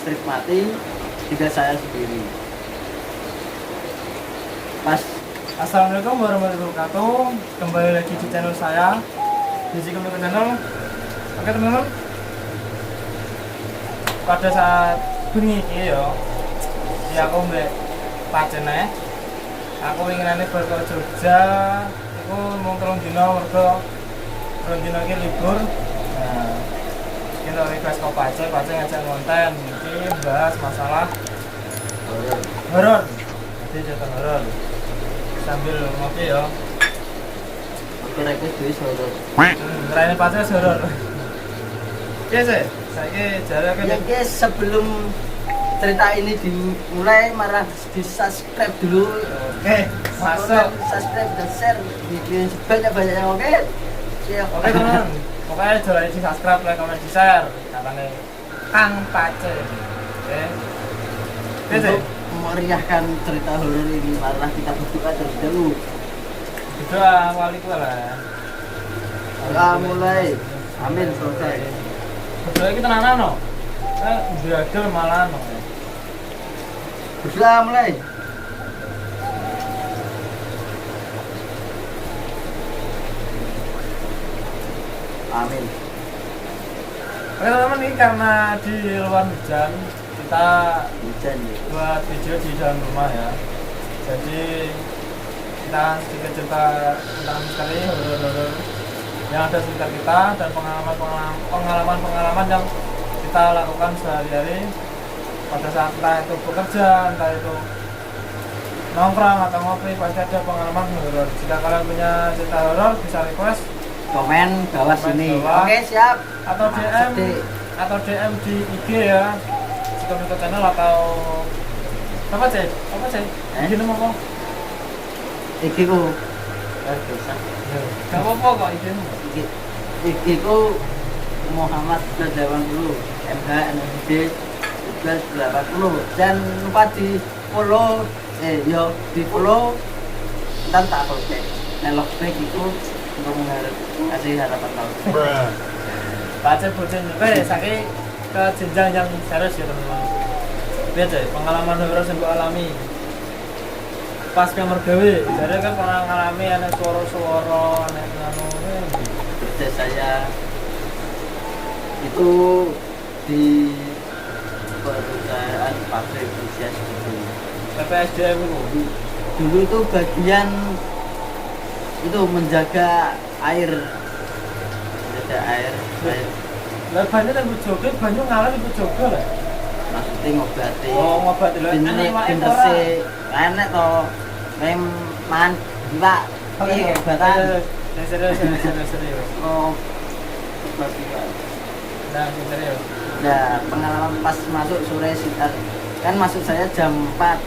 listrik mati, tinggal saya sendiri. Pas Assalamualaikum warahmatullahi wabarakatuh. Kembali lagi di channel saya di Computer Channel. Oke teman-teman, pada saat bengi ini ya aku mbak pacene aku inginannya ke Jogja. Aku mau telung dino iki libur. Nah, kita request ke Pace ngajak konten ini bahas masalah horor. Jadi cerita horor sambil ngopi ya. kira duit horor. Ngerayani Pace horor. Oke sih, saya jalan kan. Ya guys, sebelum cerita ini dimulai, marah di subscribe dulu. Oke, masuk. Subscribe dan share video sebanyak-banyaknya. Oke. Siap. Oke teman, pokoknya jangan di subscribe, like, comment, di share. Katanya Kang Pace. Oke. Oke sih. Untuk memeriahkan cerita horor ini, marah kita berdoa terlebih dahulu. Doa wali ku lah. Doa mulai. Amin, selesai. Berdoa kita nana no. Biadil malah no. Berdoa mulai. Amin. Oke teman-teman, ini karena di luar hujan, kita Hujan ya. buat video di dalam rumah ya. Jadi kita sedikit cerita tentang misteri horor-horor yang ada sekitar kita dan pengalaman yang kita lakukan sehari-hari pada saat entah itu bekerja, entah itu nongkrong atau ngopi, pasti ada pengalaman horor. Jika kalian punya cerita horor bisa request Komen bawah Komen sini. bawah. Oke, siap. atau DM di IG ya, di Computer Channel atau apa sih? IG nama apa? Iki ku. Bisa. Gak apa-apa kok IG mu. Iki ku Muhammad 80 MH NSD 1280. Jangan lupa di follow di follow dan tak follow nelok back itu untuk kasih harapan tahun. Baca bocah juga ya, saking ke jenjang yang serius ya teman-teman. Lihat ya, pengalaman horor yang gue alami pas kamar gawe, jadi kan pernah ngalami ada suara-suara, ada nganu. Kerja saya itu di perusahaan pabrik usia segitu. PPSDM itu. Dulu itu bagian itu menjaga air. Lah banyak yang bujoge, banyak ngalami bujoge lah. Maksudnya ngobati. Oh, ngobati lho. Bener sih. Enak to. Man Pak. Iki obatan. Serius. Oh. Obati. Nah, serius. Nah, pengalaman pas masuk sore sekitar kan masuk saya jam 4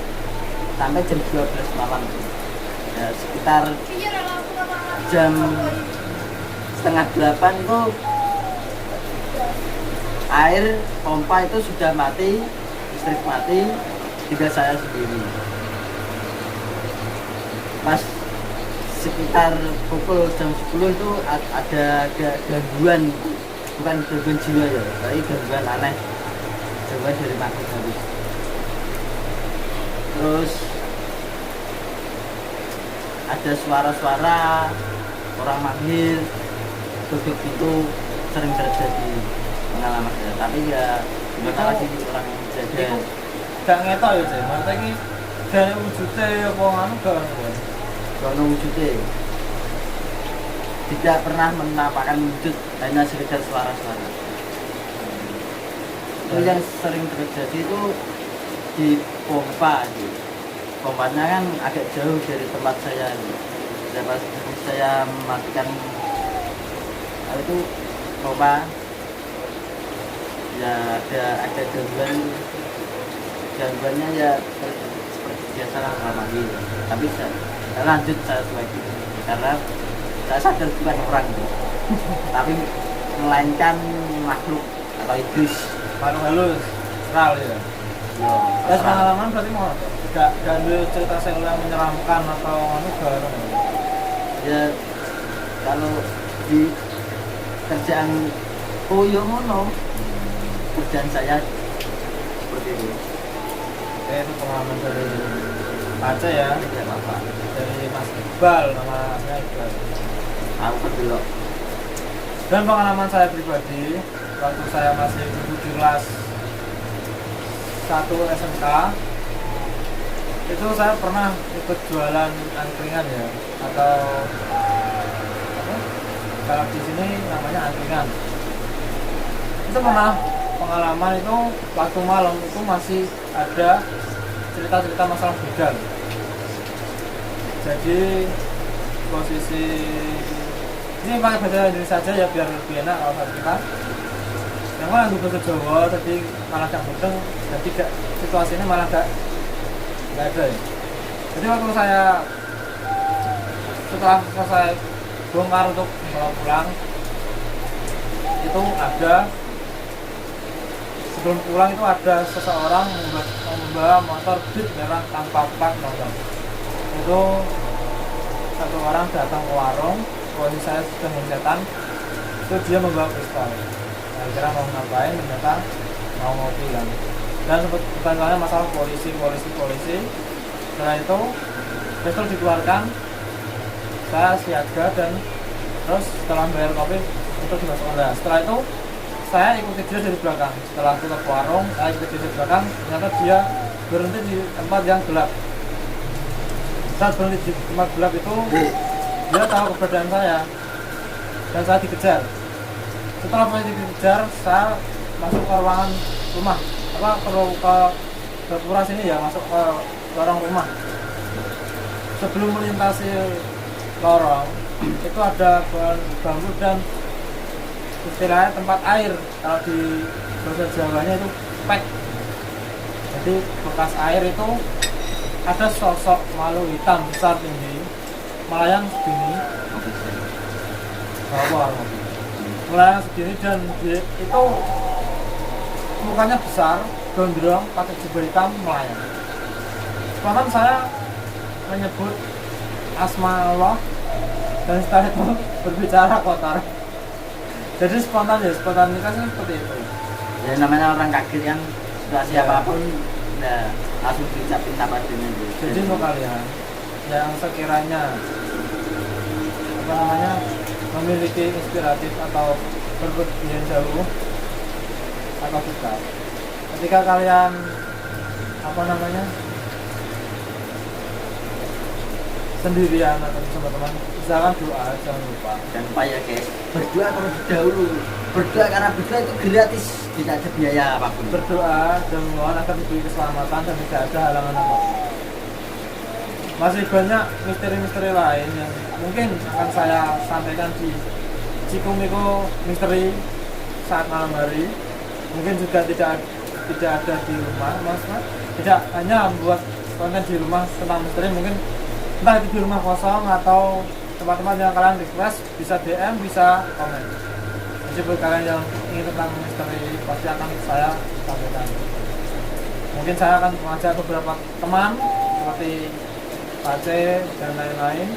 sampai jam 12 malam. Ya, sekitar jam setengah 8 itu air pompa itu sudah mati, listrik mati, tinggal saya sendiri. Pas sekitar pukul jam 10 itu ada gangguan, bukan gangguan jiwa ya, tapi gangguan aneh, gangguan dari makhluk halus. Terus ada suara-suara orang manggil, duduk itu sering terjadi pengalaman saya. Tapi ya gimana lagi orang yang jaga. Iku gak ngetok ya, Jay. Maksudnya iki gane wujude apa ngono gak. Kono wujudnya tidak pernah menampakkan wujud, hanya sekedar suara-suara. Itu yang sering terjadi itu di pompa. Pompanya kan agak jauh dari tempat saya. Pas saya matikan itu pompa, ya ada gangguannya ya seperti biasa lah lagi. Tapi saya lanjut saya lagi karena saya sadar bukan orang tapi melainkan makhluk atau iblis. Makhluk halus, sekal ya. Terus pengalaman berarti mau gak ada cerita yang menyeramkan atau anu gak? Ya kalau di kerjaan koyo ngono, kerjaan saya sendiri. Itu pengalaman dari Aceh ya, Tidak apa-apa. dari Mas Iqbal, namanya Iqbal. Aku kedua. Dan pengalaman saya pribadi waktu saya masih duduk di kelas 1 SMK, itu saya pernah ikut jualan angkringan ya, atau apa? Kalau di sini namanya angkringan. Itu pernah pengalaman itu waktu malam itu masih ada cerita-cerita masalah begal. Jadi posisi ini pakai bahasa Indonesia saja ya biar lebih enak kalau kita. Yang kan aku bahasa Jawa tadi malah gak mudeng, jadi gak, situasinya malah gak ada ya. Jadi waktu saya setelah selesai bongkar untuk pulang itu ada, sebelum pulang itu ada seseorang membawa motor Jeep merah tanpa plat nomor. Itu satu orang datang ke warung, posisi saya sudah mencetan, itu dia membawa pistol. Saya kira mau ngapain, ternyata mau ngopi kan. Dan sempat pertanyaannya masalah polisi. Setelah itu pistol dikeluarkan, saya siaga dan terus setelah bayar kopi itu dimasukkan. Nah, setelah itu saya ikuti dia dari belakang. Setelah tutup warung, saya ikuti dia dari belakang. Ternyata dia berhenti di tempat yang gelap. Saat berhenti di tempat gelap itu, dia tahu keberadaan saya dan saya dikejar. Setelah saya dikejar, saya masuk ke ruangan rumah, ke pura sini ya, masuk ke lorong rumah. Sebelum melintasi lorong, itu ada bambu dan istilahnya tempat air, kalau di bahasa Jawanya itu pek. Jadi bekas air itu ada sosok makhluk hitam besar tinggi melayang segini, melayang segini dan dia itu mukanya besar, gondrong, pakai jubah hitam melayang. Spontan saya menyebut asma Allah dan setelah itu berbicara kotor. Jadi spontanitasnya seperti itu. Ya namanya orang kaget kan, situasi apapun nah, langsung diucapin tanpa dengan itu. Jadi untuk kalian yang sekiranya memiliki inspiratif atau berpergian jauh atau dekat, ketika kalian sendirian atau bersama teman, misalkan doa, jangan lupa. Jangan lupa ya guys, berdoa terlebih dahulu. Berdoa karena berdoa itu gratis, tidak ada biaya apapun. Berdoa dan memohon agar diberi keselamatan dan tidak ada halangan apapun. Masih banyak misteri-misteri lain yang mungkin akan saya sampaikan di Cikumiko Misteri saat malam hari. Mungkin juga tidak ada di rumah, tidak hanya membuat konten di rumah tentang misteri, mungkin entah itu di rumah kosong atau tempat-tempat yang kalian request, bisa DM, bisa komen. Jadi buat kalian yang ingin tentang misteri pasti akan saya sampaikan. Mungkin saya akan mengajak beberapa teman seperti Aceh dan lain-lain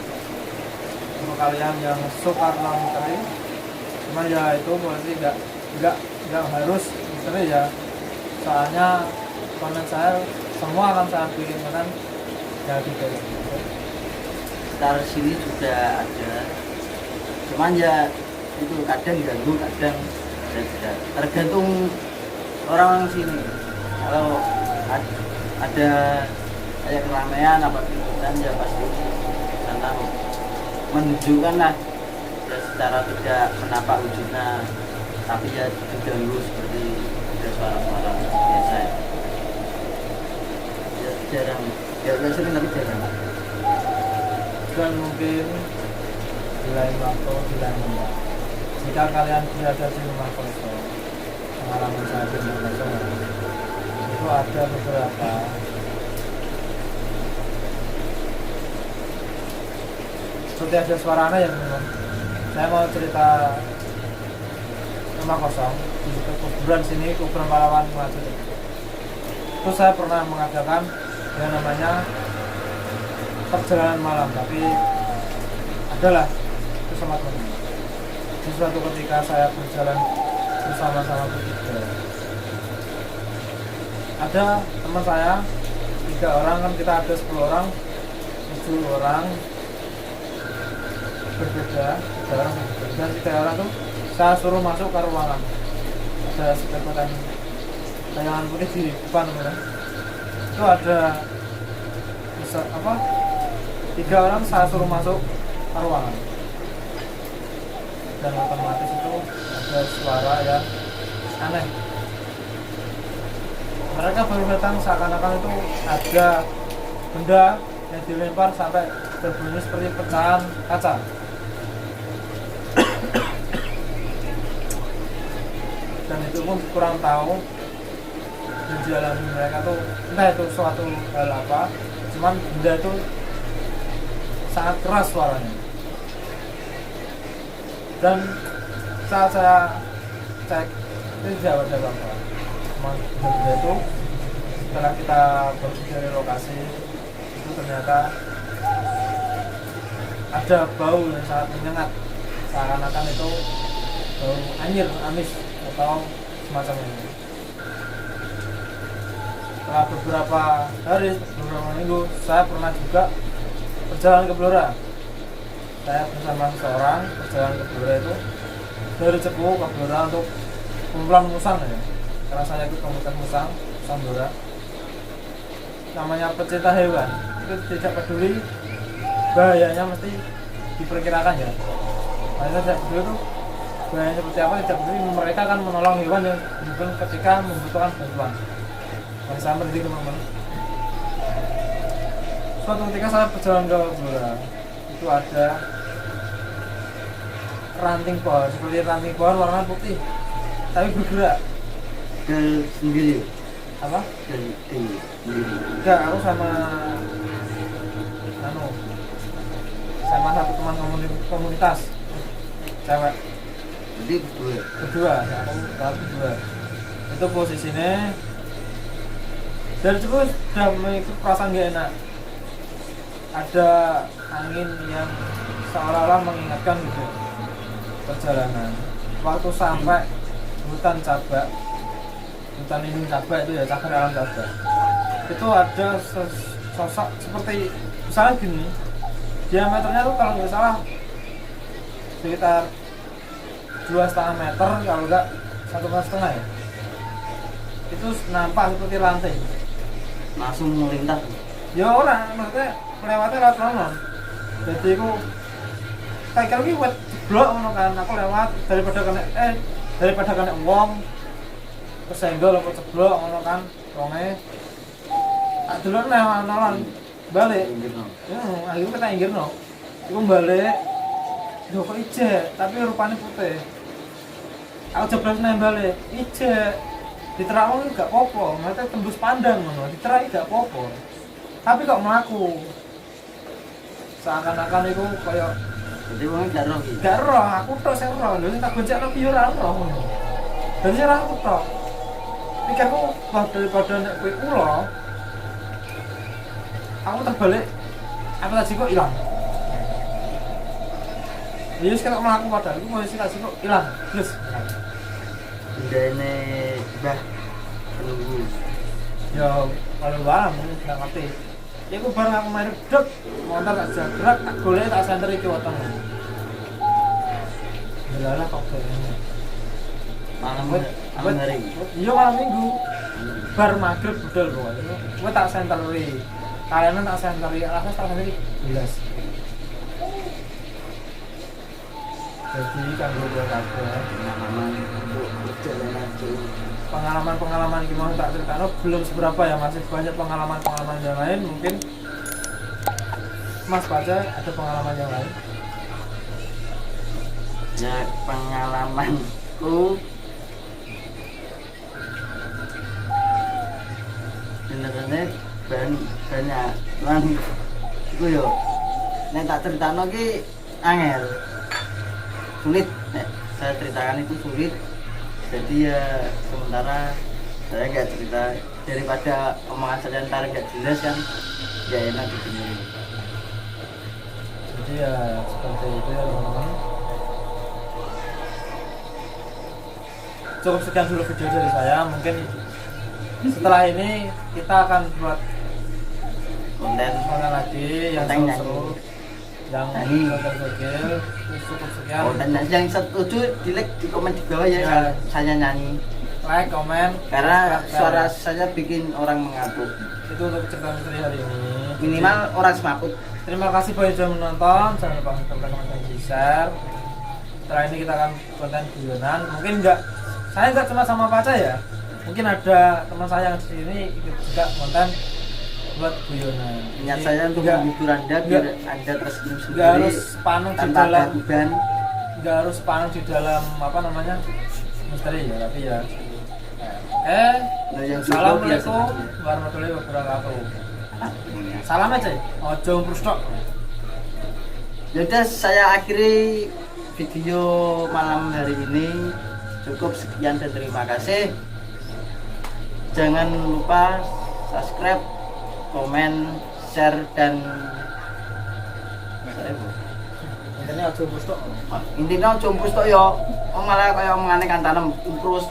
untuk kalian yang suka tentang misteri. Cuman ya itu berarti nggak harus misteri ya. Soalnya konten saya semua akan saya bikinkan jadi kayak gitu. Sekitar sini juga ada, cuman ya itu kadang ganggu, kadang tidak. Tergantung orang sini. Kalau ada kayak keramaian apa kegiatan ya pasti karena menunjukkan lah ya, secara tidak menapak wujudnya, tapi ya diganggu seperti ada suara-suara biasa ya, jarang ya sering tapi jarang. Dan mungkin di lain waktu, di lain tempat, jika kalian berada di rumah kosong, pengalaman saya di rumah kosong itu ada beberapa seperti ada suara aneh ya teman-teman. Saya mau cerita rumah kosong di kuburan sini, kuburan pahlawan Maju. Itu saya pernah mengadakan yang namanya perjalanan malam, tapi adalah bersama teman. Di suatu ketika saya berjalan bersama-sama bertiga, ada teman saya 3 orang, kan kita ada 10 orang, 7 orang berbeda, 3 orang berbeda, dan 3 orang tuh saya suruh masuk ke ruangan. Ada sedotan tayangan putih di depan teman. Itu ada bisa apa? 3 orang saya suruh masuk ke ruangan. Dan otomatis itu ada suara yang aneh. Mereka baru datang seakan-akan itu ada benda yang dilempar sampai berbunyi seperti pecahan kaca. Dan itu pun kurang tahu dan dialami mereka tuh entah itu suatu hal apa, cuman benda itu sangat keras suaranya. Dan saat saya cek itu tidak ada apa-apa, cuma benda itu setelah kita pergi dari lokasi itu ternyata ada bau yang sangat menyengat, seakan-akan itu bau anyir, amis atau semacam ini. Setelah beberapa hari, beberapa minggu, saya pernah juga berjalan ke Blora. Saya bersama seseorang berjalan ke Blora itu dari Cepu ke Blora untuk kumpulan musang ya. Karena saya ikut komunitas musang Blora. Namanya pecinta hewan, itu tidak peduli bahayanya, mesti diperkirakan ya. Makanya tidak peduli itu bahayanya seperti apa, tidak peduli, mereka akan menolong hewan yang ketika membutuhkan bantuan. Mari saya merintih teman-teman. Suatu ketika saya berjalan ke Blora, itu ada ranting pohon, seperti ranting pohon warna putih, tapi bergerak. Ke sendiri. Apa? Ke sendiri. Enggak, aku sama satu teman komunitas cewek. Jadi Berdua, aku berdua. Itu posisinya dari situ sudah mengikut perasaan gak enak. Ada angin yang seolah-olah mengingatkan gitu perjalanan. Waktu sampai hutan Cabak, hutan lindung Cabak itu ya, Cagar Alam Cabak, itu ada sosok seperti misalnya gini, diameternya tuh kalau nggak salah sekitar 2,5 meter, kalau enggak 1,5 ya. Itu nampak seperti rantai. langsung melintas. Ya orang, maksudnya melewati lewat mana. Jadi aku kayak kalau ini buat blok ngono kan, aku lewat daripada kena wong kesenggol apa ceblok ngono kan, wonge tak delok nolong balik. Akhirnya kita inggirno. Iku balik. Lho kok ijek, tapi rupanya putih. Aku jeblos balik, ijek. Diterawang gak apa-apa, mereka tembus pandang ngono, diterai gak apa-apa. Tapi kok mlaku. Seakan-akan itu kayak Jadi wong gak roh iki. gak roh, aku tok sing roh. Lho sing tak goncekno ki ora roh ngono. Dadi ora aku tok. Pikirku wah daripada nek kowe ulo, aku terbalik. Apa tadi kok ilang? Ya wis kena mlaku padahal iku posisi tadi kok ilang. Terus Bendane Mbah penunggu. ya kalau paham nggak ngerti. Ya aku bareng aku main dek, motor tak jagrak, tak golek tak senter iki weteng. Delalah kok kayaknya. Malam hari. Iya malam minggu. Bar magrib budal pokoknya. Kowe tak senteri. Kalian tak senteri, alas tak senteri jelas. Jadi kan gue kabeh pengalaman gimana tak ceritakan belum seberapa ya, masih banyak pengalaman yang lain. Mungkin Mas Baca ada pengalaman yang lain. Ya pengalamanku bener-bener banyak lan iku yo nek tak critakno ki angel sulit, saya ceritakan itu sulit. Jadi ya sementara saya nggak cerita, daripada omongan saya ntar nggak jelas kan nggak enak didengerin. Jadi ya seperti itu ya teman-teman. Cukup sekian dulu video dari saya. Mungkin setelah ini kita akan buat konten konten lagi yang Konten seru-seru, yang nyanyi. gokil-gokil. Cukup sekian. konten yang setuju di like di komen di bawah ya, Ya. saya nyanyi Like, komen, karena subscribe. suara saya bikin orang mengantuk, Itu untuk cerita misteri hari ini. minimal orang semaput. Terima kasih buat yang sudah menonton. Jangan lupa untuk komen dan di share. Setelah ini kita akan konten guyonan. Mungkin saya nggak cuma sama Paca ya. Mungkin ada teman saya yang di sini ikut juga konten buat guyonan. Niat Jadi, saya untuk nggak- menghibur anda biar anda tersenyum nggak sendiri harus panen di tanpa dalam, ada beban. nggak harus panen di dalam apa namanya misteri ya, tapi ya. Oke. Nah, yang Assalamualaikum biasa. warahmatullahi wabarakatuh. Salam aja. Ojo prustok. Yaudah, saya akhiri video malam hari ini. Cukup sekian dan terima kasih. Jangan lupa subscribe, komen, share, dan Intinya ojo prustok. intinya jumpa yo. Malah kayak omongane kan tanam terus